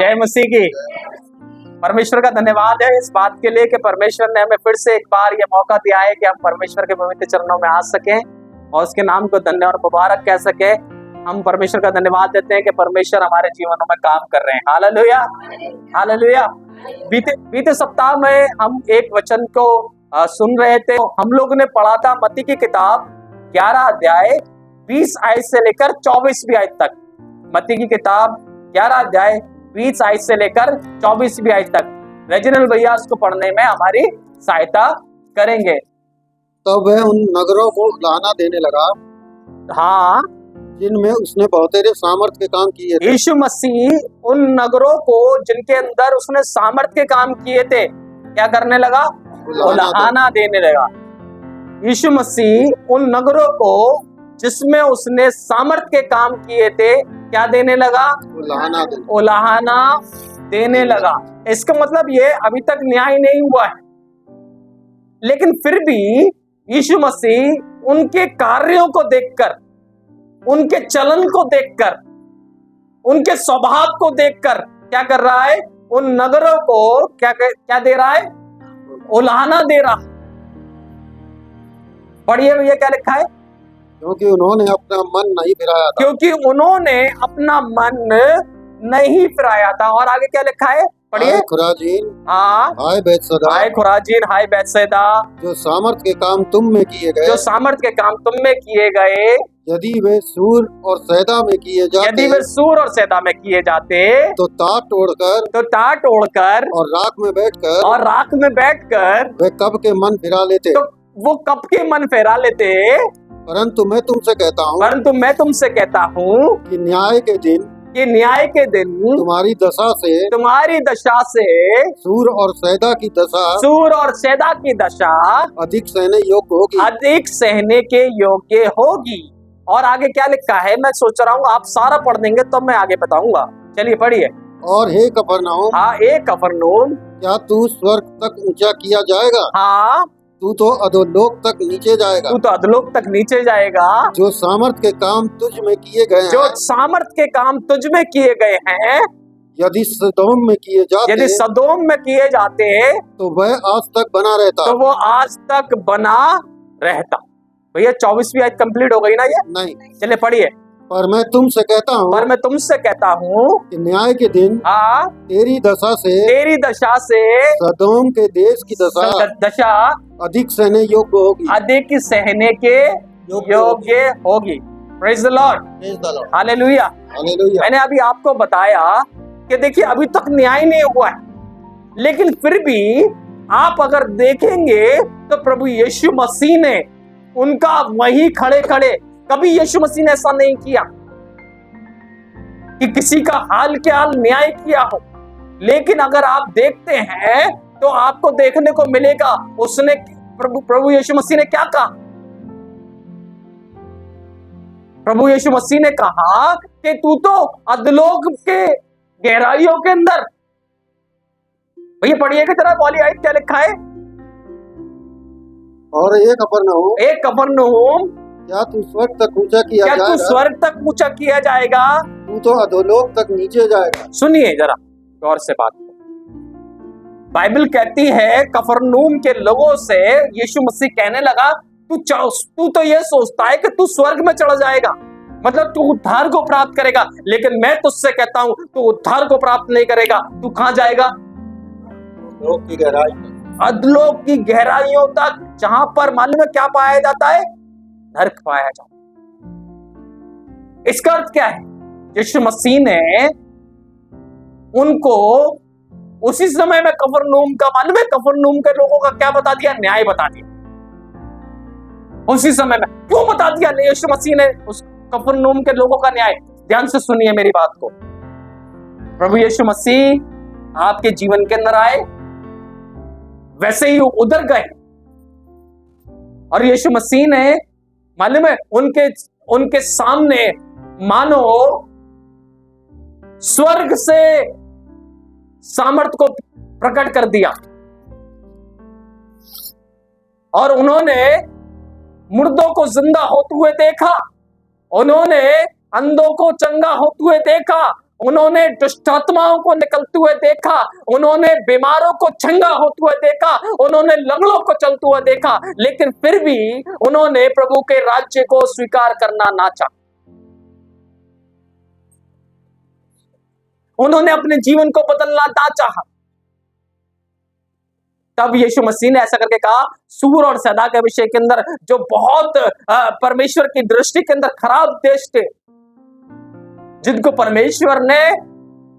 जय मसीह की। परमेश्वर का धन्यवाद है इस बात के लिए कि परमेश्वर ने हमें फिर से एक बार ये मौका दिया है कि हम परमेश्वर के पवित्र चरणों में आ सकें और उसके नाम को धन्य और मुबारक कह सके। हम परमेश्वर का धन्यवाद देते हैं कि परमेश्वर हमारे जीवनों में काम कर रहे हैं। Hallelujah, hallelujah. बीते सप्ताह में हम एक वचन को सुन रहे थे। हम लोगों ने पढ़ा था मत्ती की किताब 11 अध्याय 20 आयत से लेकर 24वीं आयत तक। मत्ती की किताब 11 अध्याय 20 आयत से लेकर 24वीं आयत तक। रेजिनल भैया उसको पढ़ने में हमारी सहायता करेंगे। तब वह उन नगरों को लाना देने लगा हाँ, जिनमें उसने बहुतेरे सामर्थ के काम किए थे। यीशु मसीह उन नगरों को जिनके अंदर उसने सामर्थ के काम किए थे क्या करने लगा? उलाहना देने लगा। यीशु मसीह उन नगरों को जिसमें उसने सामर्थ के काम किए थे क्या देने लगा? उलाहना देने लगा। इसका मतलब ये अभी तक न्याय नहीं हुआ है, लेकिन फिर भी यीशु मसीह उनके कार्यों को देखकर, उनके चलन को देखकर, उनके स्वभाव को देखकर क्या कर रहा है? उन नगरों को क्या दे रहा है? उलाहना दे रहा। पढ़िए भैया क्या लिखा है? क्योंकि उन्होंने अपना मन नहीं फिराया था। क्योंकि उन्होंने अपना मन नहीं फिराया था। और आगे क्या लिखा है? पढ़िए। हाय खुराजीन, हाय बैतसैदा, हाय खुराजीन, हाय बैतसैदा, जो सामर्थ के काम तुम में किए गए, जो सामर्थ के काम तुम में किए गए, यदि वे सूर और सैदा में किए जाते, यदि वे सूर और सैदा में किए जाते, तो टाट ओढ़कर और राख में बैठकर वे कब के मन फिरा लेते। तो वो कब के मन फिरा लेते। परंतु मैं तुमसे कहता हूँ कि न्याय के दिन तुम्हारी दशा से सूर और सैदा की दशा अधिक सहने के योग्य होगी। और आगे क्या लिखा है मैं सोच रहा हूँ आप सारा पढ़ देंगे तो मैं आगे बताऊंगा। चलिए पढ़िए। और हे कफरनहूम, कफरनहूम, क्या तू स्वर्ग तक ऊंचा किया जाएगा? हाँ, तू तो अधोलोक तक नीचे जाएगा। जो सामर्थ के काम तुझ में किए गए हैं, यदि सदोम में किए जाते तो वह आज तक बना रहता। भैया 24वीं आयत कंप्लीट हो गई ना? ये नहीं, चलिए पढ़िए। पर मैं तुमसे कहता हूँ कि न्याय के दिन तेरी दशा से सदोम के देश की दशा अधिक सहने के योग्य होगी। Praise the Lord, hallelujah. मैंने अभी आपको बताया कि देखिए अभी तक न्याय नहीं हुआ है, लेकिन फिर भी आप अगर देखेंगे तो प्रभु यीशु मसीह ने उनका वही खड़े कभी यीशु मसीह ने ऐसा नहीं किया कि किसी का हाल के हाल न्याय किया हो। लेकिन अगर आप देखते हैं तो आपको देखने को मिलेगा उसने प्रभु यीशु मसीह ने क्या कहा? प्रभु यीशु मसीह ने कहा कि तू तो अधोलोक के गहराइयों के अंदर। भैया पढ़िए कि जरा वाली आयत क्या लिखा है? और एक कफरनहूम, क्या तू स्वर्ग तक ऊंचा किया जाएगा? तू तो अधोलोक तक नीचे जाएगा। सुनिए जरा गौर से बात को। बाइबल कहती है कफरनहूम के लोगों से यीशु मसीह कहने लगा तू तो ये सोचता है कि तू स्वर्ग में चढ़ जाएगा, मतलब तू उद्धार को प्राप्त करेगा, लेकिन मैं तुझसे कहता हूं तू उद्धार को प्राप्त नहीं करेगा। तू कहां जाएगा? अधोलोक की गहराइयों तक, जहां पर मालूम है क्या पाया जाता है? नरक पाया जाता। इसका अर्थ क्या है? यीशु मसीह ने उनको उसी समय में कफरनहूम का, मालूम है कफरनहूम के लोगों का क्या बता दिया? न्याय बता दिया। उसी समय में क्यों बता दिया यीशु मसीह ने उस कफरनहूम के लोगों का न्याय? ध्यान से सुनिए मेरी बात को। प्रभु यीशु मसीह आपके जीवन के अंदर आए, वैसे ही उधर गए, और यीशु मसीह ने मालूम है उनके सामने मानो स्वर्ग से सामर्थ को प्रकट कर दिया, और उन्होंने मुर्दों को जिंदा होते हुए देखा, उन्होंने अंधों को चंगा होते हुए देखा, उन्होंने दुष्ट आत्माओं को निकलते हुए देखा, उन्होंने बीमारों को चंगा होते हुए देखा, उन्होंने लंगड़ों को चलते हुए देखा, लेकिन फिर भी उन्होंने प्रभु के राज्य को स्वीकार करना ना चाहा। उन्होंने अपने जीवन को बदलना ना चाहा। तब यीशु मसीह ने ऐसा करके कहा, सूर और सैदा के विषय के अंदर, जो बहुत परमेश्वर की दृष्टि के अंदर खराब देश थे, जिनको परमेश्वर ने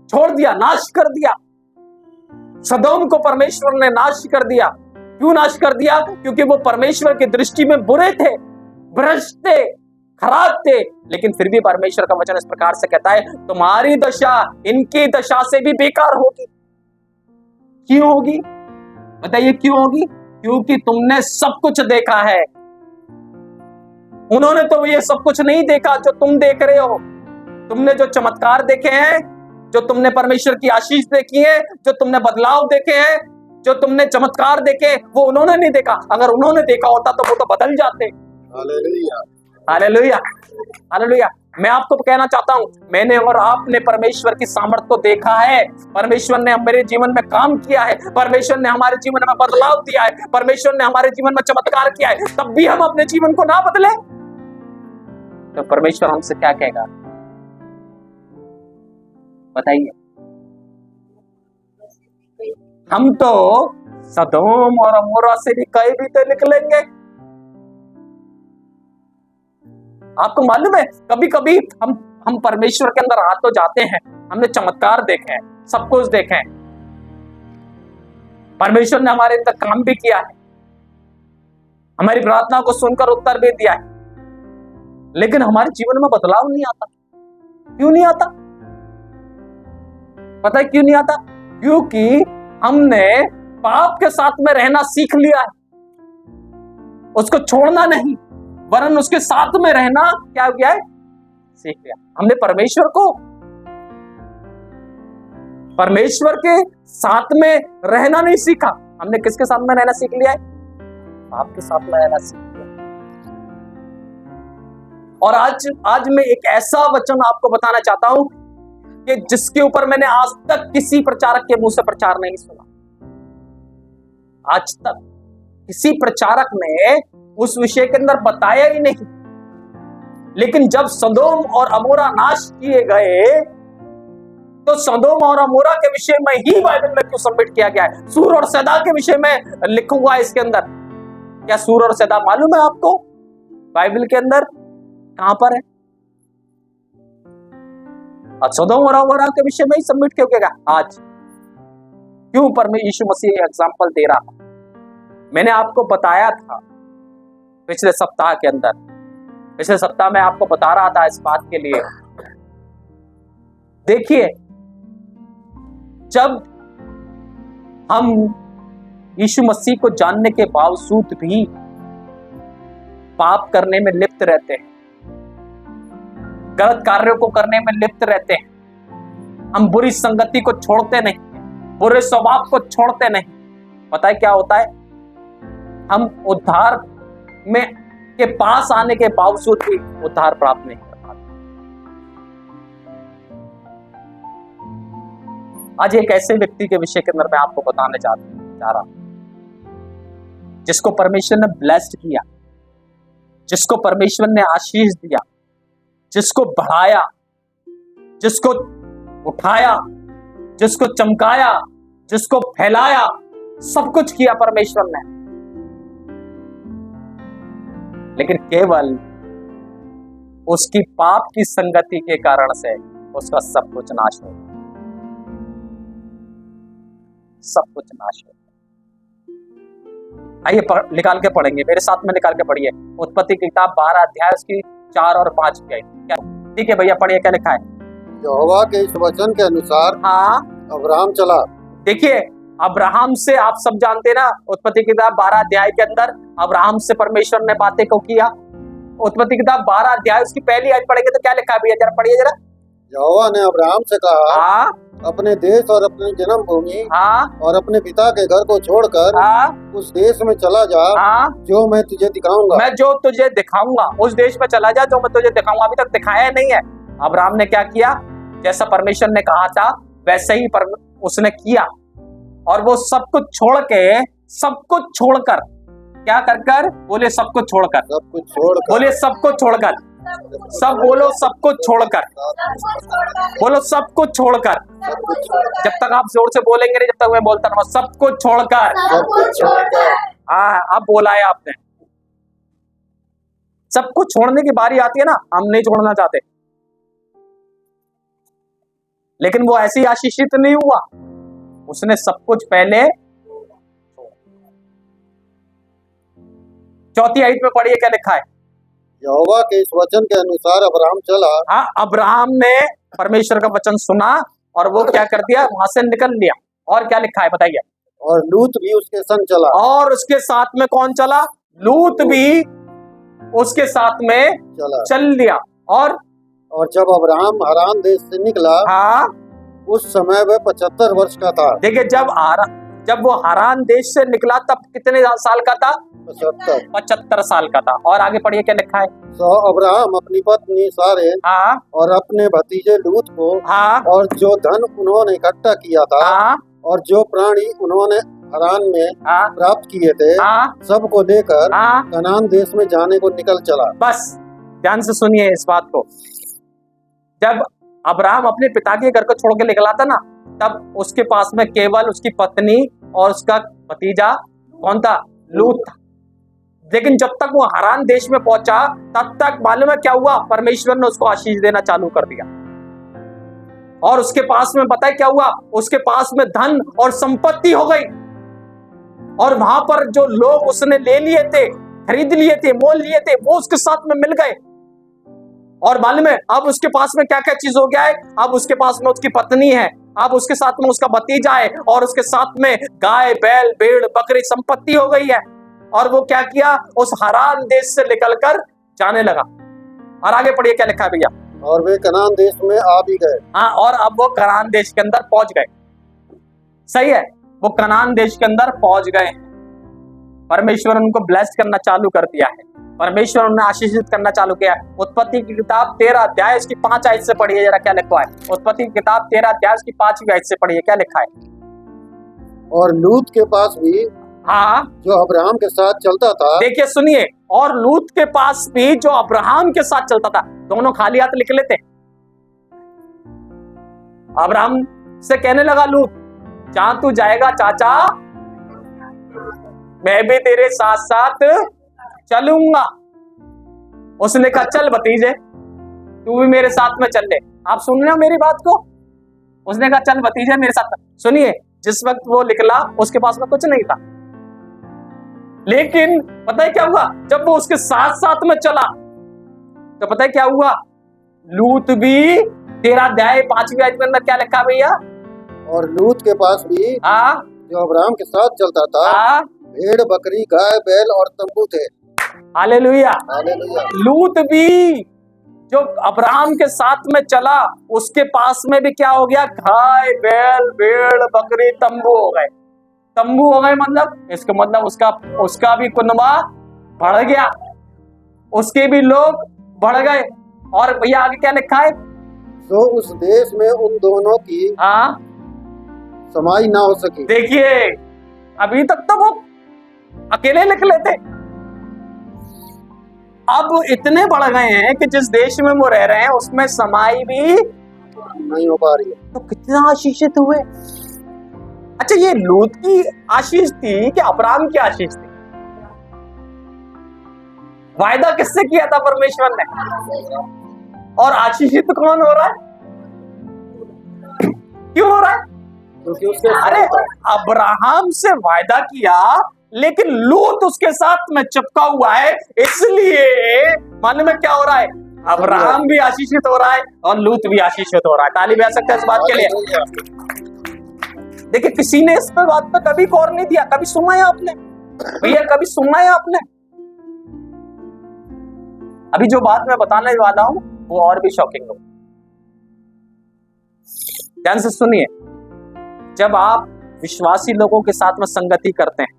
छोड़ दिया, नाश कर दिया। सदोम को परमेश्वर ने नाश कर दिया। क्यों नाश कर दिया? क्योंकि वो परमेश्वर की दृष्टि में बुरे थे, भ्रष्ट थे, खराब थे। लेकिन फिर भी परमेश्वर का वचन इस प्रकार से कहता है, तुम्हारी दशा इनकी दशा से भी बेकार होगी। क्यों होगी? बताइए क्यों होगी? क्योंकि तुमने सब कुछ देखा है, उन्होंने तो ये सब कुछ नहीं देखा जो तुम देख रहे हो। तुमने जो चमत्कार देखे हैं, जो तुमने परमेश्वर की आशीष देखी है, जो तुमने बदलाव देखे हैं, जो तुमने चमत्कार देखे, वो उन्होंने नहीं देखा। अगर उन्होंने देखा होता तो वो तो बदल जाते। Hallelujah, hallelujah, hallelujah. मैं आपको कहना चाहता हूं, मैंने और आपने परमेश्वर की सामर्थ को देखा है। परमेश्वर ने मेरे जीवन में काम किया है, परमेश्वर ने हमारे जीवन में बदलाव दिया है, परमेश्वर ने हमारे जीवन में चमत्कार किया है। तब भी हम अपने जीवन को ना बदले तो परमेश्वर हमसे क्या कहेगा? बताइए। हम तो सदोम और अमोरा से भी कहीं भी तो निकलेंगे। आपको मालूम है, कभी कभी हम परमेश्वर के अंदर आ तो जाते हैं, हमने चमत्कार देखे हैं, सब कुछ देखे हैं, परमेश्वर ने हमारे अंदर काम भी किया है, हमारी प्रार्थना को सुनकर उत्तर भी दिया है, लेकिन हमारे जीवन में बदलाव नहीं आता। क्यों नहीं आता? पता है क्यों नहीं आता? क्योंकि हमने पाप के साथ में रहना सीख लिया है, उसको छोड़ना नहीं, वरन उसके साथ में रहना क्या हो गया है? सीख लिया। हमने परमेश्वर के साथ में रहना नहीं सीखा। हमने किसके साथ में रहना सीख लिया है? पाप के साथ में रहना सीख लिया। और आज मैं एक ऐसा वचन आपको बताना चाहता हूं कि जिसके ऊपर मैंने आज तक किसी प्रचारक के मुंह से प्रचार नहीं सुना। आज तक किसी प्रचारक ने उस विषय के अंदर बताया ही नहीं। लेकिन जब सदोम और अमोरा नाश किए गए, तो सदोम और अमोरा के विषय में ही बाइबल में क्यों सबमिट किया गया है? सूर और सैदा के विषय में लिखूंगा इसके अंदर। क्या सूर और सैदा मालूम है आपको? बाइबल के अंदर कहां पर है? सदोम और अमोरा के विषय में ही सबमिट क्यों किया गया? आज क्यों? पर मैं यीशु मसीह एग्जाम्पल दे रहा था। मैंने आपको बताया था पिछले सप्ताह के अंदर, पिछले सप्ताह में आपको बता रहा था इस बात के लिए। देखिए, जब हम यीशु मसीह को जानने के बावजूद भी पाप करने में लिप्त रहते हैं, गलत कार्यों को करने में लिप्त रहते हैं, हम बुरी संगति को छोड़ते नहीं, बुरे स्वभाव को छोड़ते नहीं, पता है क्या होता है? हम उद्धार में के पास आने के बावजूद भी उद्धार प्राप्त नहीं कर पाते। आज एक ऐसे व्यक्ति के विषय के अंदर मैं आपको बताने जा रहा हूं, जिसको परमेश्वर ने ब्लेस्ड किया, जिसको परमेश्वर ने आशीष दिया, जिसको बढ़ाया, जिसको उठाया, जिसको चमकाया, जिसको फैलाया, सब कुछ किया परमेश्वर ने। लेकिन केवल उसकी पाप की संगति के कारण से उसका सब कुछ नाश हो गया, सब कुछ नाश हो गया। आइए निकाल के पढ़ेंगे, मेरे साथ में निकाल के पढ़िए। उत्पत्ति की किताब 12 अध्याय उसकी 4 और 5 की। क्या ठीक है भैया, पढ़िए क्या लिखा है? यहोवा के इस वचन के अनुसार अब्राहम चला। देखिए, अब्राहम से आप सब जानते हैं ना, उत्पत्ति की किताब 12 अध्याय के अंदर अब्राहम से परमेश्वर ने बातें को किया। उत्पत्ति की किताब 12 अध्याय उसकी पहली आयत पढ़ेंगे तो क्या लिखा है भैया, जरा पढ़िए जरा। यहोवा ने अब्राहम से कहा, अपने देश और अपनी जन्मभूमि और अपने पिता के घर को छोड़कर उस देश में चला जा जो मैं तुझे दिखाऊंगा। मैं जो तुझे दिखाऊंगा, उस देश में चला जा जो मैं तुझे दिखाऊंगा। अभी तक दिखाया नहीं है। अब्राहम ने क्या किया? जैसा परमेश्वर ने कहा था वैसे ही उसने किया। और वो सब कुछ छोड़ के, सब कुछ छोड़कर, क्या कर कर? बोले सब कुछ छोड़कर, सब कुछ छोड़कर, बोले सब कुछ छोड़कर, सब बोलो सब कुछ छोड़कर, बोलो सब कुछ छोड़कर। जब तक आप जोर से बोलेंगे नहीं, जब तक मैं बोलता रहूंगा सब कुछ छोड़कर। हाँ, अब बोला है आपने। सब कुछ छोड़ने की बारी आती है ना, हम नहीं छोड़ना चाहते, लेकिन वो ऐसे ही आशीषित नहीं हुआ, उसने सब कुछ पहले। चौथी आयत में पढ़िए क्या लिखा है? यहोवा के इस वचन के अनुसार अब्राहम चला। हाँ, अब्राहम ने परमेश्वर का वचन सुना और वो क्या कर दिया? वहां से निकल लिया। और क्या लिखा है बताइए? और लूत भी उसके संग चला। और उसके साथ में कौन चला? लूत भी उसके साथ में चल लिया। और जब अब्राहम हारान देश से निकला, हाँ, उस समय वह 75 वर्ष का था। देखिए, जब वो हारान देश से निकला तब कितने साल का था? 75 साल का था। और आगे पढ़िए क्या लिखा है? तो अब्राहम अपनी पत्नी सारे, हाँ, और अपने भतीजे लूत को, हाँ, और जो धन उन्होंने इकट्ठा किया था, हाँ, और जो प्राणी उन्होंने हारान में, हाँ, प्राप्त किए थे, हाँ, सबको लेकर, हाँ, कनान देश में जाने को निकल चला। बस ध्यान से सुनिए इस बात को। जब अब्राहम अपने पिता के घर को छोड़ के निकला था ना, तब उसके पास में केवल उसकी पत्नी और उसका भतीजा कौन था? लूत था। लेकिन जब तक वो हारान देश में पहुंचा तब तक मालूम है क्या हुआ? परमेश्वर ने उसको आशीष देना चालू कर दिया। और उसके पास में पता है क्या हुआ? उसके पास में धन और संपत्ति हो गई। और वहां पर जो लोग उसने ले लिए थे, खरीद लिए थे, मोल लिए थे, वो उसके साथ में मिल गए। और मालूम है अब उसके पास में क्या क्या चीज हो गया है? अब उसके पास में उसकी पत्नी है, अब उसके साथ में उसका भतीजा है, और उसके साथ में गाय, बैल, भेड़, बकरी संपत्ति हो गई है। और वो क्या किया? उस हारान देश से निकलकर जाने लगा। और आगे पढ़िए क्या लिखा है भैया? और वे कनान देश में आ भी गए। हाँ, और अब वो कनान देश के अंदर पहुंच गए। सही है, वो कनान देश के अंदर पहुंच गए। परमेश्वर उनको ब्लेस करना चालू कर दिया है, परमेश्वर उन्हें आशीषित करना चालू किया। उत्पत्ति की किताब 13 अध्याय इसकी 5 आयत से पढ़िए जरा क्या लिखा है। उत्पत्ति की किताब 13 अध्याय इसकी 5वीं आयत से पढ़िए क्या लिखा है। और लूत के पास भी, हाँ, जो अब्राहम के साथ चलता था। देखिए सुनिए, और लूत के पास भी जो अब्राहम के साथ चलता था, दोनों खाली हाथ निकले थे। अब्राहम से कहने लगा लूत, जहां तू जाएगा चाचा मैं भी तेरे साथ साथ चलूंगा। उसने कहा चल भतीजे तू भी मेरे साथ में चल ले। आप सुन रहे हो मेरी बात को? उसने कहा चल भतीजे मेरे साथ। सुनिए, जिस वक्त वो निकला उसके पास में कुछ नहीं था, लेकिन पता है क्या हुआ? जब वो उसके साथ साथ में चला तो पता है क्या हुआ? लूत भी 13 अध्याय 5वीं आयत के अंदर क्या लिखा भैया? और लूत के पास भी, हाँ, जो अब्राहम के साथ चलता था, हाँ, भेड़, बकरी, गाय, बैल और तंबू थे। Hallelujah, hallelujah. लूत भी जो अब्राहम के साथ में चला उसके पास में भी क्या हो गया? गाय, बैल, भेड़, बकरी, तंबू हो गए। तंबू हो गए मतलब इसका मतलब उसका भी कुनबा बढ़ गया, उसके भी लोग बढ़ गए। और भैया आगे क्या लिखा है? तो उस देश में उन दोनों की, हाँ, समाई ना हो सकी। देखिए, अभी तक तो वो अकेले निकले थे, अब इतने बढ़ गए हैं कि जिस देश में वो रह रहे हैं उसमें समाई भी नहीं हो पा रही है। तो कितना आशीषित हुए। अच्छा, ये लूत की आशीष थी कि अब्राहम की आशीष थी? वायदा किससे किया था परमेश्वर ने? और आशीषित कौन हो रहा है? क्यों हो रहा है? क्योंकि उसके, अरे अब्राहम से वायदा किया लेकिन लूत उसके साथ में चिपका हुआ है, इसलिए मालूम है क्या हो रहा है? अब्राहम भी आशीषित हो रहा है और लूत भी आशीषित हो रहा है। ताली बजा सकते हैं इस बात के लिए? देखिए, किसी ने इस पे बात पे कभी गौर नहीं दिया। कभी सुना है आपने भैया? कभी सुना है आपने? अभी जो बात मैं बताने वाला हूं वो और भी शॉकिंग हो। ध्यान से सुनिए, जब आप विश्वासी लोगों के साथ में संगति करते हैं,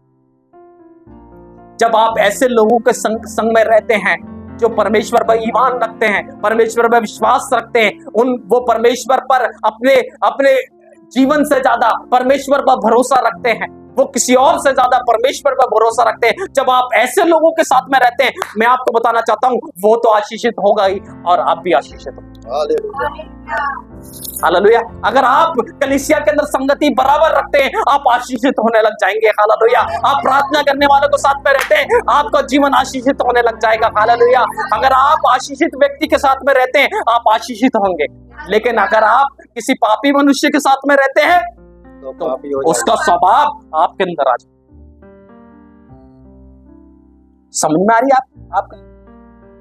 जब आप ऐसे लोगों के संग में रहते हैं जो परमेश्वर पर ईमान रखते हैं, परमेश्वर पर विश्वास रखते हैं, वो परमेश्वर पर अपने अपने जीवन से ज्यादा परमेश्वर पर भरोसा रखते हैं, वो किसी और से ज्यादा परमेश्वर पर भरोसा रखते हैं। जब आप ऐसे लोगों के साथ में रहते हैं, मैं आपको बताना चाहता हूं, वो तो आशीषित होगा ही और आप भी आशीषित हो। हालेलुया। अगर आप कलीसिया के अंदर संगति बराबर रखते हैं, आप आशीषित होने लग जाएंगे। हालेलुया। आप प्रार्थना करने वालों के साथ में रहते हैं, आपका जीवन आशीषित होने लग जाएगा। हालेलुया। अगर आप आशीषित व्यक्ति के साथ में रहते हैं, आप आशीषित होंगे। लेकिन अगर आप किसी पापी मनुष्य के साथ में रहते हैं, तो उसका स्वभाव आपके अंदर आ जाए। समझ में आ रही है?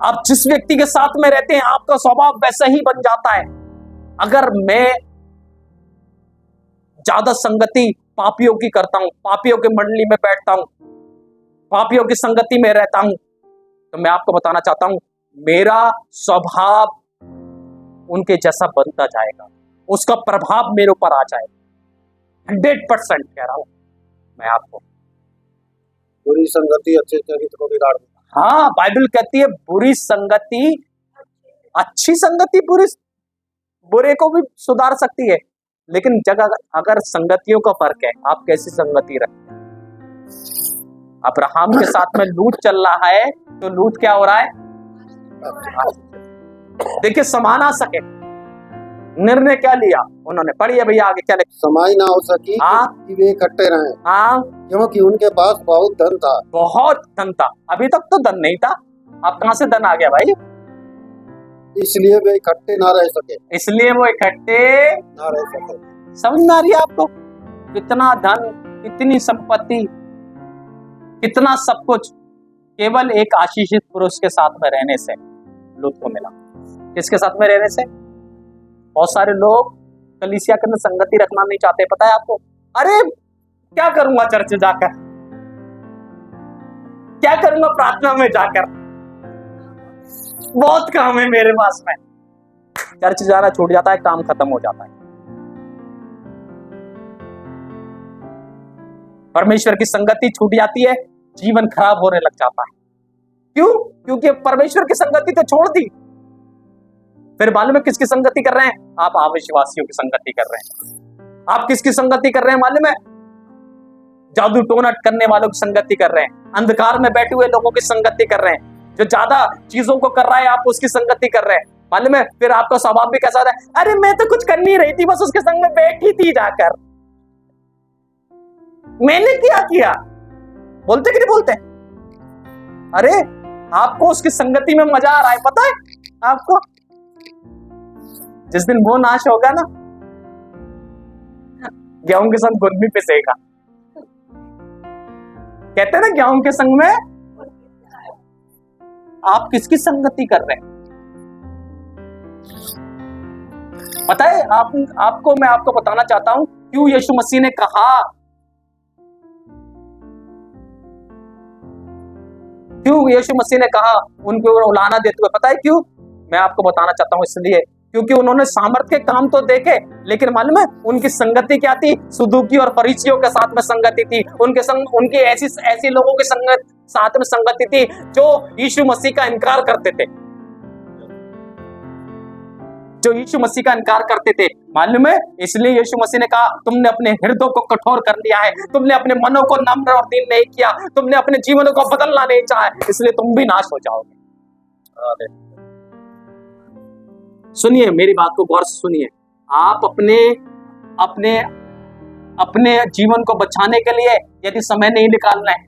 आप जिस व्यक्ति के साथ में रहते हैं, आपका स्वभाव वैसा ही बन जाता है। अगर मैं ज्यादा संगति पापियों की करता हूं, पापियों की मंडली में बैठता हूं, पापियों की संगति में रहता हूं, तो मैं आपको बताना चाहता हूं, मेरा स्वभाव उनके जैसा बनता जाएगा, उसका प्रभाव मेरे ऊपर आ जाएगा। 100% कह रहा हूं मैं आपको। बुरी संगति अच्छे चरित्र को बिगाड़ देती है। हाँ, बाइबल कहती है बुरी संगति अच्छी संगति बुरे को भी सुधार सकती है। लेकिन जगह अगर संगतियों का फर्क है, आप कैसी संगति रखते हैं। अब्राहम के साथ में लूत चल रहा है, तो लूत क्या हो रहा है? देखिए, समा ना सके, निर्णय क्या लिया उन्होंने, पढ़िए भैया आगे क्या लिखा। समाई ना हो सकी कि वे इकट्ठे रहे, क्योंकि उनके पास बहुत धन था। बहुत धन था। अभी तक तो धन नहीं था, अब कहां से धन आ गया भाई? इसलिए वे इकट्ठे ना रह सके। इसलिए वो इकट्ठे ना रह सके। समझ में आ रही है आपको? कितना धन, इतनी संपत्ति, इतना सब कुछ केवल एक आशीषित पुरुष के साथ में रहने से लूत को मिला। किसके साथ में रहने से? बहुत सारे लोग कलीसिया के अंदर संगति रखना नहीं चाहते, पता है आपको? अरे क्या करूंगा चर्च जाकर, क्या करूंगा प्रार्थना में जाकर, बहुत काम है मेरे पास में। चर्च जाना छूट जाता है, काम खत्म हो जाता है। परमेश्वर की संगति छूट जाती है, जीवन खराब होने लग जाता है। क्यों? क्योंकि परमेश्वर की संगति तो छोड़ दी। फिर मालूम है किसकी संगति कर रहे हैं? आप अविश्वासियों की संगति कर रहे हैं। आप किसकी संगति कर रहे हैं मालूम है? जादू टोना करने वालों की संगति कर रहे हैं, अंधकार में बैठे हुए लोगों की संगति कर रहे हैं, जो ज्यादा चीजों को कर रहा है आप उसकी संगति कर रहे हैं। मालूम है फिर आपका स्वभाव भी कैसा है? अरे मैं तो कुछ कर नहीं रही थी, बस उसके संग में बैठी थी जाकर, मैंने क्या किया? बोलते कि नहीं बोलते? अरे आपको उसकी संगति में मजा आ रहा है, पता है आपको? जिस दिन वो नाश होगा ना, गेहूं के संग गुड़ भी पिसेगा। कहते हैं ना, गेहूं के संग में आप किसकी संगति कर रहे हैं? पता है आपको मैं आपको बताना चाहता हूं क्यों यीशु मसीह ने कहा, क्यों यीशु मसीह ने कहा उनको लाना देते हुए? पता है क्यों? मैं आपको बताना चाहता हूं, इसलिए क्योंकि उन्होंने सामर्थ्य के काम तो देखे, लेकिन मालूम है उनकी संगति क्या थी? सदूकी और फरीसियों के साथ में संगति थी। उनकी ऐसी लोगों के साथ में संगति थी जो यीशु मसीह का इनकार करते थे, जो यीशु मसीह का इनकार करते थे। मालूम है इसलिए यीशु मसीह ने कहा, तुमने अपने हृदय को कठोर कर लिया है, तुमने अपने मनों को नम्र और दीन नहीं किया, तुमने अपने जीवन को बदलना नहीं चाहा, इसलिए तुम भी नाश हो जाओगे। सुनिए मेरी बात को गौर से सुनिए। आप अपने जीवन को बचाने के लिए यदि समय नहीं निकालना है,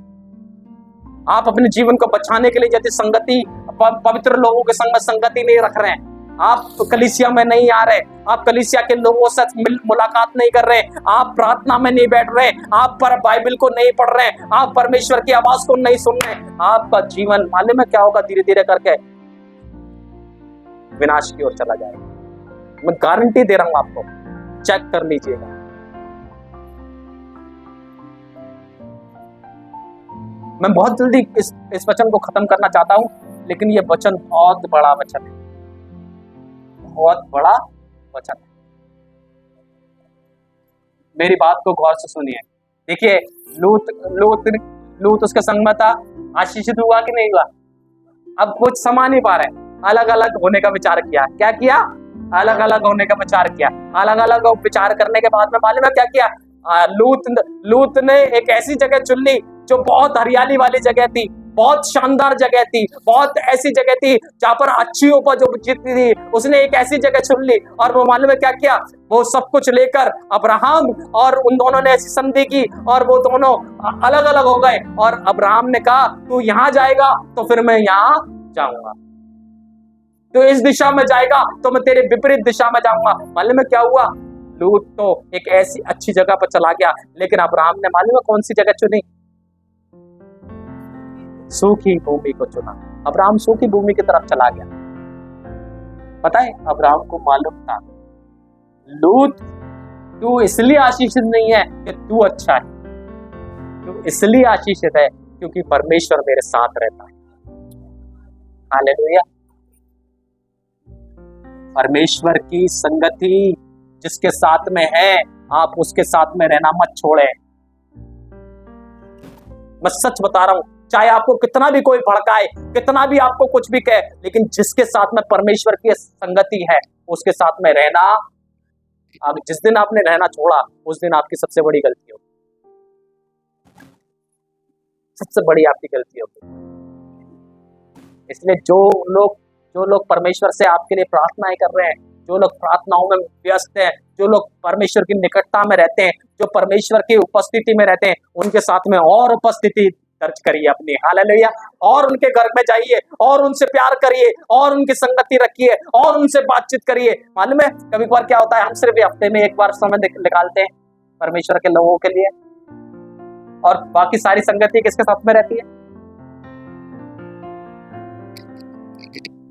आप अपने जीवन को बचाने के लिए यदि संगति पवित्र लोगों के संग में संगति नहीं रख रहे हैं, आप कलीसिया में नहीं आ रहे, आप कलीसिया के लोगों से मुलाकात नहीं कर रहे, आप प्रार्थना में नहीं बैठ रहे, आप पर बाइबल को नहीं पढ़ रहे, आप परमेश्वर की आवाज को नहीं सुन रहे, आपका जीवन मालूम है क्या होगा? धीरे धीरे करके विनाश की ओर चला जाएगा। मैं गारंटी दे रहा हूं आपको, चेक कर लीजिएगा। मैं बहुत जल्दी इस वचन को खत्म करना चाहता हूं, लेकिन यह वचन बहुत बड़ा वचन है, बहुत बड़ा वचन है। मेरी बात को गौर से सुनिए। देखिए लूत उसके संग में था, आशीषित हुआ कि नहीं हुआ? अब कुछ समा नहीं पा रहे, अलग अलग होने का विचार किया। क्या किया? अलग अलग होने का विचार किया। अलग अलग विचार करने के बाद में मालूम है क्या किया? लूत ने एक ऐसी जगह चुन ली जो बहुत हरियाली वाली जगह थी, बहुत शानदार जगह थी, बहुत ऐसी जगह थी जहां पर अच्छी उपज उपजती थी। उसने एक ऐसी जगह चुन ली और वो मालूम है क्या किया? वो सब कुछ लेकर अब्राहम और उन दोनों ने ऐसी संधि की और वो दोनों अलग अलग हो गए। और अब्राहम ने कहा तू यहां जाएगा तो फिर मैं यहां जाऊंगा, तो इस दिशा में जाएगा तो मैं तेरे विपरीत दिशा में जाऊंगा। मालूम है क्या हुआ? लूत तो एक ऐसी अच्छी जगह पर चला गया, लेकिन अब्राहम ने मालूम है कौन सी जगह चुनी? सूखी भूमि को चुना। अब्राहम सूखी भूमि की तरफ चला गया। पता है, अब्राहम को मालूम था लूत तू इसलिए आशीषित नहीं है कि तू अच्छा है, तू इसलिए आशीषित है क्योंकि परमेश्वर मेरे साथ रहता है। हालेलुया। परमेश्वर की संगति जिसके साथ में है, आप उसके साथ में रहना मत छोड़े। मैं सच बता रहा हूं, चाहे आपको कितना भी कोई भड़काए, कितना भी आपको कुछ भी कहे, लेकिन जिसके साथ में परमेश्वर की संगति है उसके साथ में रहना, अब जिस दिन आपने रहना छोड़ा उस दिन आपकी सबसे बड़ी गलती होगी, सबसे बड़ी आपकी गलती होगी। इसलिए जो लोग परमेश्वर से आपके लिए प्रार्थनाएं कर रहे हैं, जो लोग प्रार्थनाओं में व्यस्त हैं, जो लोग परमेश्वर की निकटता में रहते हैं, जो परमेश्वर की उपस्थिति में रहते हैं, उनके साथ में और उपस्थिति दर्ज करिए अपनी। हालेलुया। और उनके घर में जाइए और उनसे प्यार करिए और उनकी संगति रखिए और उनसे बातचीत करिए। मालूम है कभी बार क्या होता है, हम सिर्फ हफ्ते में एक बार समय निकालते हैं परमेश्वर के लोगों के लिए, और बाकी सारी संगति किसके साथ में रहती है?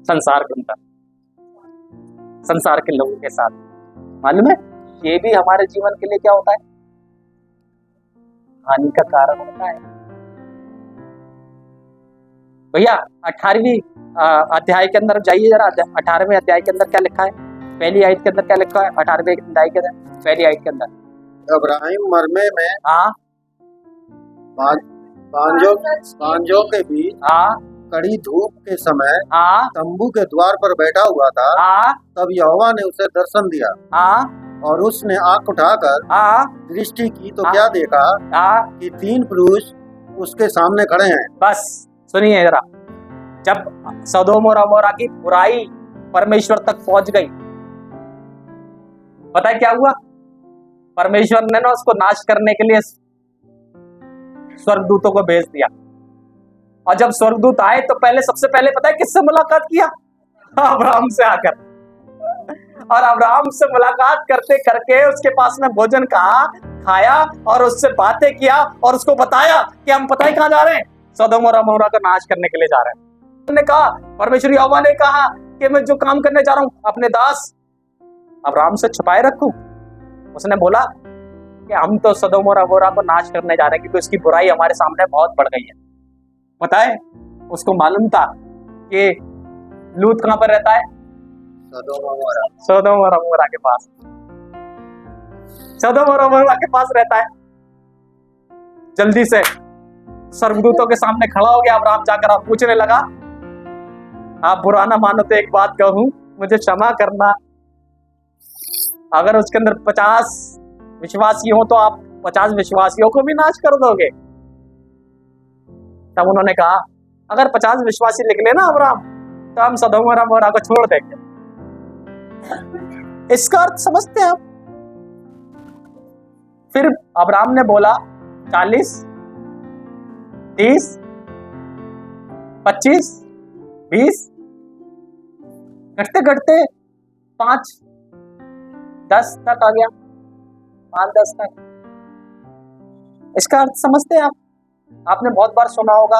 संसार के अंदर, संसार के लोगों के साथ। मालूम है ये भी हमारे जीवन के लिए क्या होता है? हानि का कारण होता है। भैया 18वीं अध्याय के अंदर जाइए जरा, 18वें अध्याय के अंदर क्या लिखा है? पहली आयत के अंदर क्या लिखा है? 18वें अध्याय के अंदर पहली आयत के अंदर अब्राहिम मरमे में हाँ बांजों के बीच कड़ी धूप के समय तंबू के द्वार पर बैठा हुआ था। तब यहोवा ने उसे दर्शन दिया और उसने आंख उठाकर दृष्टि की तो क्या देखा कि 3 पुरुष उसके सामने खड़े हैं। बस सुनिए जरा, जब सदोम और अमोरा की बुराई परमेश्वर तक पहुंच गई, पता है क्या हुआ? परमेश्वर ने ना उसको नाश करने के लिए स्वर्गदूतों को भेज दिया। और जब स्वर्गदूत आए तो सबसे पहले पता है किससे मुलाकात किया? अब्राहम से आकर। और अब्राहम से मुलाकात करते करके उसके पास में भोजन कहा, खाया और उससे बातें किया और उसको बताया कि हम पता है कहां जा रहे हैं? सदोम और अमोरा का नाश करने के लिए जा रहे हैं। उन्होंने कहा, परमेश्वर यहोवा ने कहा कि मैं जो काम करने जा रहा हूं अपने दास अब्राहम से छुपाए रखूं। उसने बोला कि हम तो सदोम और अमोरा को नाश करने जा रहे हैं क्योंकि उसकी बुराई हमारे सामने बहुत बढ़ गई है। पता है उसको मालूम था कि लूत कहां पर रहता है? सदोम और अमोरा के पास, सदोम और अमोरा के पास रहता है। जल्दी से स्वर्गदूतों के सामने खड़ा हो गया अब्राहम, जाकर आप पूछने लगा, आप बुरा ना मानो तो एक बात कहूं, मुझे क्षमा करना, अगर उसके अंदर 50 विश्वासी हो तो आप 50 विश्वासियों को भी नाश कर दोगे? तब उन्होंने कहा अगर 50 विश्वासी निकले ना अब्राहम तो हम सदोम और अमोरा को छोड़ देंगे। इसका अर्थ समझते हैं आप? फिर अब्राहम ने बोला 40, 30, 25, 20, घटते घटते 5, 10 तक आ गया, 5-10 तक। इसका अर्थ समझते हैं आप? आपने बहुत बार सुना होगा,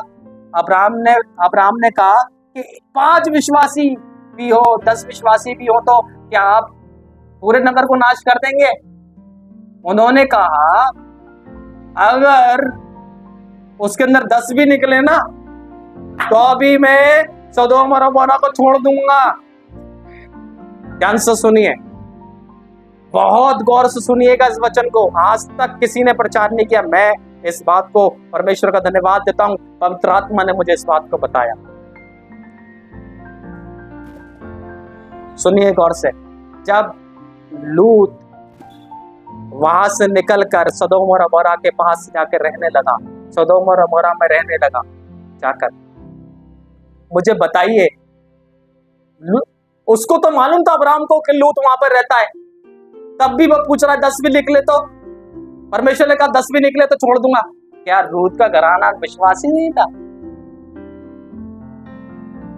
अब्राहम ने कहा कि 5 विश्वासी भी हो, 10 विश्वासी भी हो तो क्या आप पूरे नगर को नाश कर देंगे? उन्होंने कहा अगर उसके अंदर 10 भी निकले ना तो अभी मैं सदोम और अमोरा को छोड़ दूंगा। ध्यान से सुनिए, बहुत गौर से सुनिएगा इस वचन को। आज तक किसी ने प्रचार नहीं किया। मैं इस बात को परमेश्वर का धन्यवाद देता हूं, पवित्र आत्मा ने मुझे इस बात को बताया। सुनिए गौर से, जब लूत वहां से निकलकर सदोम और अमोरा के पास जाकर रहने लगा, सदोम और अमोरा में रहने लगा जाकर, मुझे बताइए, उसको तो मालूम था अब्राहम को कि लूत वहां पर रहता है, तब भी वो पूछ रहा है 10 भी निकले तो, परमेश्वर ने कहा 10 भी निकले तो छोड़ दूंगा। क्या लूत का घराना विश्वासी नहीं था?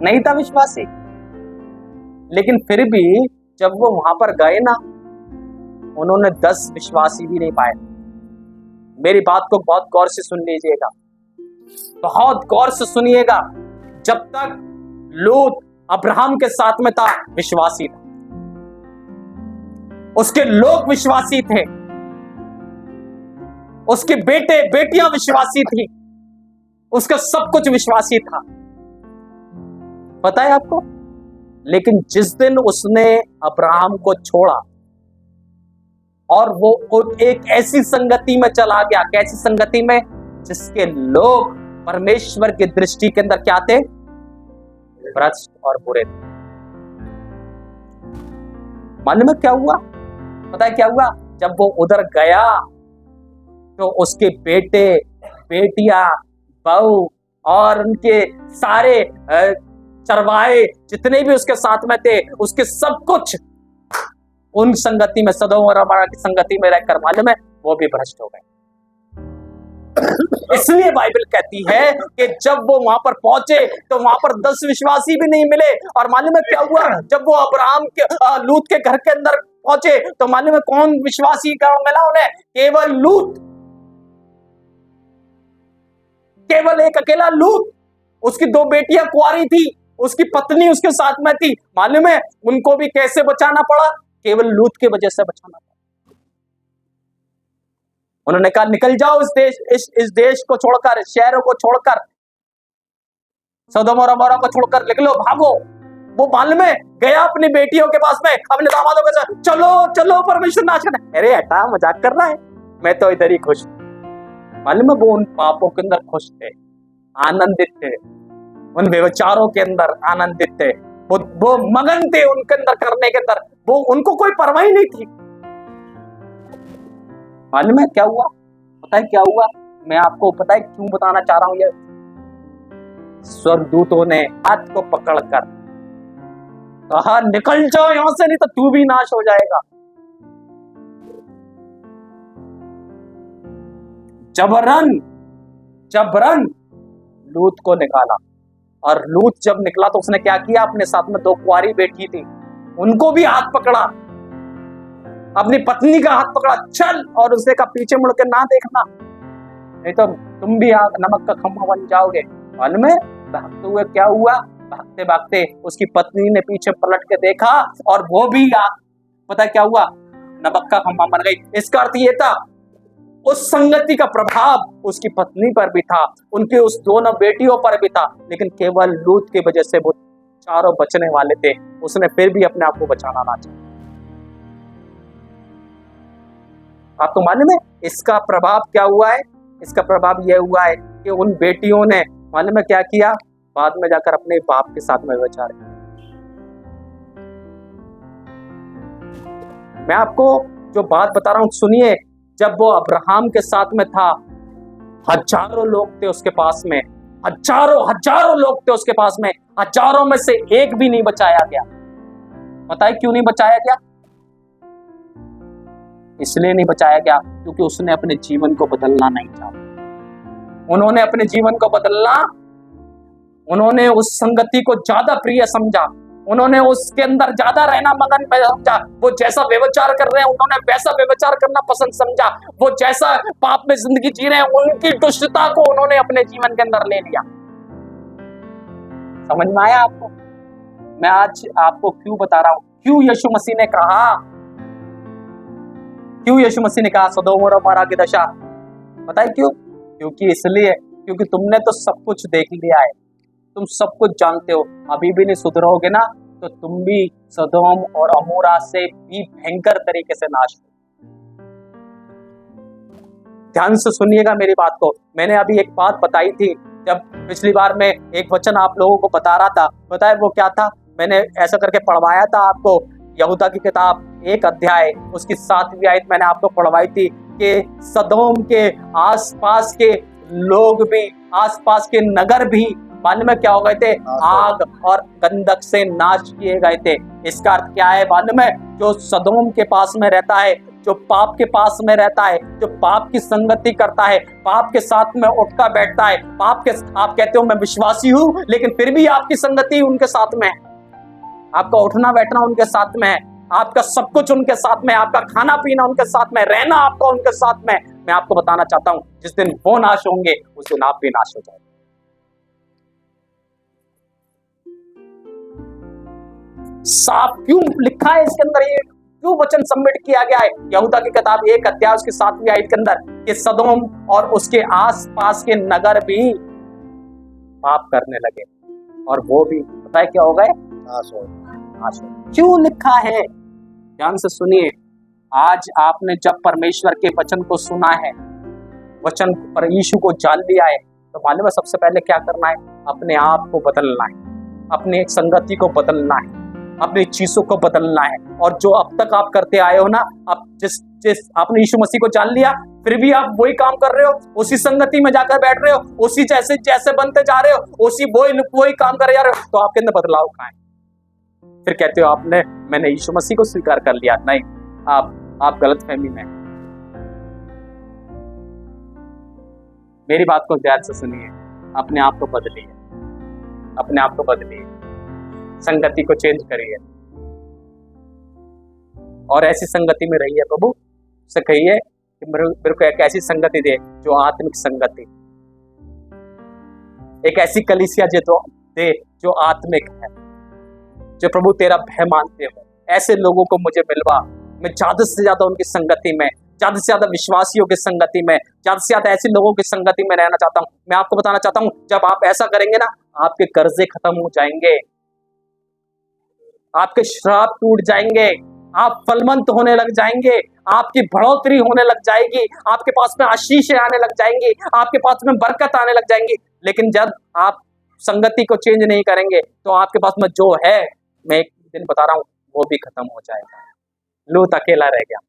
नहीं था विश्वासी। लेकिन फिर भी जब वो वहां पर गए ना, उन्होंने 10 विश्वासी भी नहीं पाए। मेरी बात को बहुत गौर से सुन लीजिएगा, बहुत गौर से सुनिएगा। जब तक लूत अब्राहम के साथ में था, विश्वासी था, उसके लोग विश्वासी थे, उसके बेटे बेटियां विश्वासी थी, उसका सब कुछ विश्वासी था, पता है आपको। लेकिन जिस दिन उसने अब्राहम को छोड़ा और वो एक ऐसी संगति में चला गया, कैसी संगति में, जिसके लोग परमेश्वर की दृष्टि के अंदर क्या थे? भ्रष्ट और बुरे थे। मालूम है क्या हुआ? पता है क्या हुआ? जब वो उधर गया तो उसके बेटे बेटियां, बहू और उनके सारे चरवाहे जितने भी उसके साथ में थे, उसके सब कुछ उन संगति में, सदोम और अमोरा की संगति में रहकर, मालूम है, वो भी भ्रष्ट हो गए। इसलिए बाइबल कहती है कि जब वो वहां पर पहुंचे तो वहां पर 10 विश्वासी भी नहीं मिले। और मालूम है क्या हुआ? जब वो अब्राहम के लूत के घर के अंदर पहुंचे तो मालूम है कौन विश्वासी का मिला उन्हें? केवल लूत, केवल एक अकेला लूत। उसकी 2 बेटियां कुंवारी थी, उसकी पत्नी उसके साथ में थी। मालूम है उनको भी कैसे बचाना पड़ा? केवल लूत की वजह से बचाना पड़ा। उन्होंने कहा निकल जाओ इस देश को छोड़कर, शहरों को छोड़कर, सदोम और अमोरा को छोड़कर निकलो, भागो। वो मालूम है गया अपनी बेटियों के पास में, अपने दामादों के साथ, चलो चलो परमेश्वर नाश करना। अरे हटा, मजाक कर रहा है, मैं तो इधर ही खुश। मालूम है वो उन पापों के अंदर खुश थे, आनंदित थे, उन व्यभिचारों के अंदर आनंदित थे, वो मगन थे उनके अंदर करने के अंदर, वो उनको कोई परवाह ही नहीं थी। मालूम है क्या हुआ? पता है क्या हुआ? मैं आपको पता है क्यों बताना चाह रहा हूं ये? स्वर्गदूतों ने हाथ को पकड़कर कहा निकल जाओ यहां से, नहीं तो तू भी नाश हो जाएगा। जबरन लूत को निकाला। और लूत जब निकला तो उसने क्या किया? अपने साथ में 2 कुंवारी बेटी थी, उनको भी हाथ पकड़ा, अपनी पत्नी का हाथ पकड़ा, चल, और उसने कहा पीछे मुड़ के ना देखना, नहीं तो तुम भी नमक का खम्भा बन जाओगे। मालूम है भागते हुए क्या हुआ? भागते भागते उसकी पत्नी ने पीछे पलट के देखा और वो भी पता क्या हुआ? नमक का खम्भा बन गई। इसका अर्थ ये था उस संगति का प्रभाव उसकी पत्नी पर भी था, उनके उस दोनों बेटियों पर भी था, लेकिन केवल लूत की वजह से वो चारों बचने वाले थे। उसने फिर भी अपने आप को बचाना ना चाहा। आपको मालूम है इसका प्रभाव क्या हुआ है? इसका प्रभाव यह हुआ है कि उन बेटियों ने मालूम है क्या किया? बाद में जाकर अपने बाप के साथ में व्यभिचार किया। मैं आपको जो बात बता रहा हूं सुनिए। जब वो अब्राहम के साथ में था, हजारों लोग थे उसके पास में, हजारों लोग थे उसके पास में, हजारों में से एक भी नहीं बचाया गया। पता है क्यों नहीं बचाया गया? इसलिए नहीं बचाया गया क्योंकि उसने अपने जीवन को बदलना नहीं चाहा। उन्होंने अपने जीवन को बदलना, उन्होंने उस संगति को ज्यादा प्रिय समझा, उन्होंने उसके अंदर ज्यादा रहना मगन में समझा। वो जैसा व्यभिचार कर रहे हैं उन्होंने वैसा व्यभिचार करना पसंद समझा। वो जैसा पाप में जिंदगी जी रहे हैं उनकी दुष्टता को उन्होंने अपने जीवन के अंदर ले लिया। समझ में आया आपको? मैं आज आपको क्यों बता रहा हूं, क्यों यीशु मसीह ने कहा, क्यों यीशु मसीह ने कहा सदोम और अमोरा की दशा? पता है क्यों? क्योंकि इसलिए क्योंकि तुमने तो सब कुछ देख लिया है, तुम सब कुछ जानते हो, अभी भी नहीं सुधरोगे ना तो तुम भी सदोम और अमोरा से भी भयंकर तरीके से नाश हो। ध्यान से सुनिएगा मेरी बात को। मैंने अभी एक बात बताई थी, जब पिछली बार मैं एक वचन आप लोगों को बता रहा था, पता है वो क्या था? मैंने ऐसा करके पढ़वाया था आपको। यहूदा की किताब 1 अध्याय उसकी 7वीं आयत मैंने आपको पढ़वाई थी कि सदोम के आसपास के लोग भी, आसपास के नगर भी मालूम है क्या हो गए थे? आग और गंधक से नाश किए गए थे। इसका अर्थ क्या है मालूम है? जो सदोम के पास में रहता है, जो पाप के पास में रहता है, जो पाप की संगति करता है, पाप के साथ में उठता बैठता है, पाप के, आप कहते हो मैं विश्वासी हूं, लेकिन फिर भी आपकी संगति उनके साथ में है, आपका उठना बैठना उनके साथ में है, आपका सब कुछ उनके साथ में, आपका खाना पीना उनके साथ में, रहना आपका उनके साथ में। मैं आपको बताना चाहता हूं, जिस दिन वो नाश होंगे उस दिन आप भी नाश हो जाएंगे। साफ क्यों लिखा है इसके अंदर, ये क्यों वचन सबमिट किया गया है? यहूदा की किताब 1 अध्याय उसकी 7वीं आयत के अंदर कि सदोम और उसके आसपास के नगर भी पाप करने लगे और वो भी पता है क्या हो गए? नाश हो। क्यों लिखा है? ध्यान से सुनिए। आज आपने जब परमेश्वर के वचन को सुना है, वचन पर यीशु को जान लिया है, तो मालूम है सबसे पहले क्या करना है? अपने आप को बदलना है, अपनी एक संगति को बदलना है, अपनी चीजों को बदलना है। और जो अब तक आप करते आए हो ना, अब जिस आपने यीशु मसीह को जान लिया, फिर भी आप वही काम कर रहे हो, उसी संगति में जाकर बैठ रहे हो, उसी जैसे बनते जा रहे हो, उसी वही काम कर जा रहे हो, तो आपके अंदर बदलाव कहाँ है? फिर कहते हो मैंने यीशु मसीह को स्वीकार कर लिया। नहीं, आप गलत फहमी में। मेरी बात को ध्यान से सुनिए। अपने आप को बदलिए, अपने आप को बदलिए, संगति को चेंज करिए और ऐसी संगति में रहिए। प्रभु से कहिए कि मेरे को एक ऐसी संगति दे जो आत्मिक संगति, एक ऐसी कलीसिया दे जो आत्मिक है, जो प्रभु तेरा भय मानते हो। ऐसे लोगों को मुझे मिलवा, मैं ज्यादा से ज्यादा उनकी संगति में, ज्यादा से ज्यादा विश्वासियों की संगति में, ज्यादा से ज्यादा ऐसे लोगों की संगति में रहना चाहता हूं। मैं आपको बताना चाहता हूं, जब आप ऐसा करेंगे ना, आपके कर्जे खत्म हो जाएंगे, आपके श्राप टूट जाएंगे, आप फलवंत होने लग जाएंगे, आपकी बढ़ोतरी होने लग जाएगी, आपके पास में आशीष आने लग जाएंगी, आपके पास में बरकत आने लग जाएंगी। लेकिन जब आप संगति को चेंज नहीं करेंगे तो आपके पास में जो है, मैं एक दिन बता रहा हूं, वो भी खत्म हो जाएगा। लूत अकेला रह गया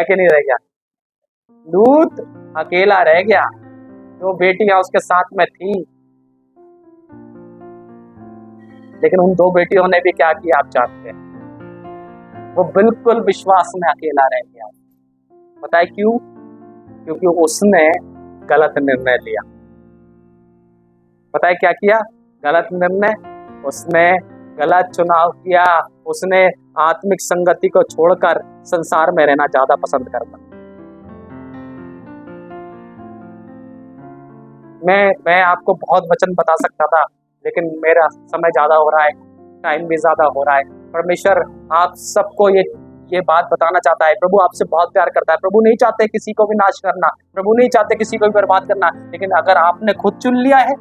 कि नहीं रह गया? लूत अकेला रह गया। 2 बेटियां उसके साथ में थी, लेकिन उन 2 बेटियों ने भी क्या किया आप जानते हैं? वो बिल्कुल विश्वास में अकेला रह गया। पता है क्यों? क्योंकि उसने गलत निर्णय लिया। पता है क्या किया? गलत निर्णय, उसने गलत चुनाव किया। उसने आत्मिक संगति को छोड़कर संसार में रहना ज्यादा पसंद करता। मैं आपको बहुत वचन बता सकता था, लेकिन मेरा समय ज्यादा हो रहा है, टाइम भी ज्यादा हो रहा है। परमेश्वर आप सबको ये बात बताना चाहता है। प्रभु आपसे बहुत प्यार करता है। प्रभु नहीं चाहते किसी को भी नाश करना, प्रभु नहीं चाहते किसी को भी बर्बाद करना। लेकिन अगर आपने खुद चुन लिया है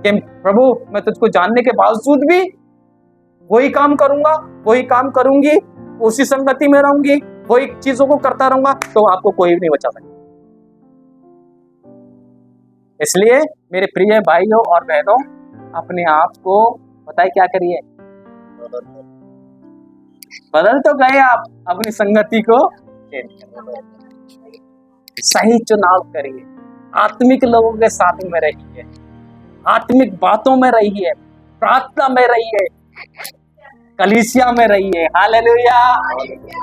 कि प्रभु मैं तुझको जानने के बावजूद भी वही काम करूंगा, वही काम करूंगी, उसी संगति में रहूंगी, वही चीजों को करता रहूंगा, तो आपको कोई भी नहीं बचा सकता। इसलिए मेरे प्रिय भाइयों और बहनों, अपने आप को बताइए क्या करिए? बदल तो गए आप, अपनी संगति को सही चुनाव करिए, आत्मिक लोगों के साथ में रहिए, आत्मिक बातों में रहिए, प्रार्थना में रहिए, कलीसिया में रहिए। हालेलुया।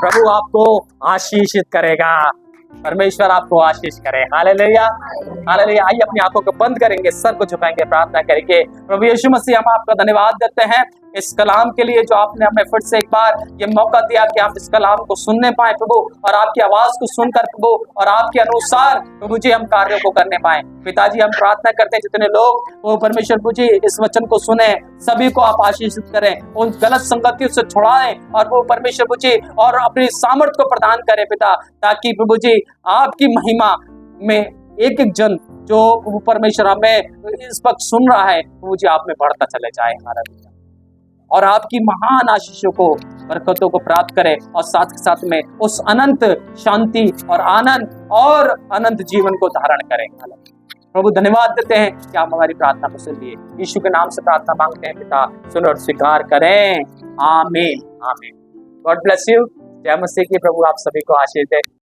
प्रभु आपको आशीषित करेगा, परमेश्वर आपको आशीष करे। Hallelujah, hallelujah. आइए अपनी आंखों को बंद करेंगे, सर को झुकाएंगे, प्रार्थना करेंगे। प्रभु यीशु मसीह, हम आपका धन्यवाद देते हैं इस कलाम के लिए जो आपने हमें फिर से एक बार ये मौका दिया कि आप इस कलाम को सुनने पाए प्रभु, और आपकी आवाज को सुनकर प्रभु और आपके अनुसार प्रभु जी हम कार्यों को करने पाए। पिताजी हम प्रार्थना करते हैं जितने लोग वो परमेश्वर प्रभु जी इस वचन को सुने, सभी को आप आशीषित करें, उन गलत संगतियों से छुड़ाएं और वो परमेश्वर प्रभु जी और अपनी सामर्थ्य को प्रदान करें पिता, ताकि प्रभु जी आपकी महिमा में एक एक जन जो प्रभु परमेश्वर हमें इस वक्त सुन रहा है प्रभु जी आप में बढ़ता चले जाए हालेलुया, और आपकी महान आशीषों को बरकतों को प्राप्त करें और साथ के साथ में उस अनंत शांति और आनंद और अनंत जीवन को धारण करें। प्रभु धन्यवाद देते हैं कि आप हमारी प्रार्थना को सुन लिए। यीशु के नाम से प्रार्थना मांगते हैं पिता, सुन और स्वीकार करें। आमीन आमीन। God bless you. जय मसीह की। प्रभु आप सभी को आशीष दे।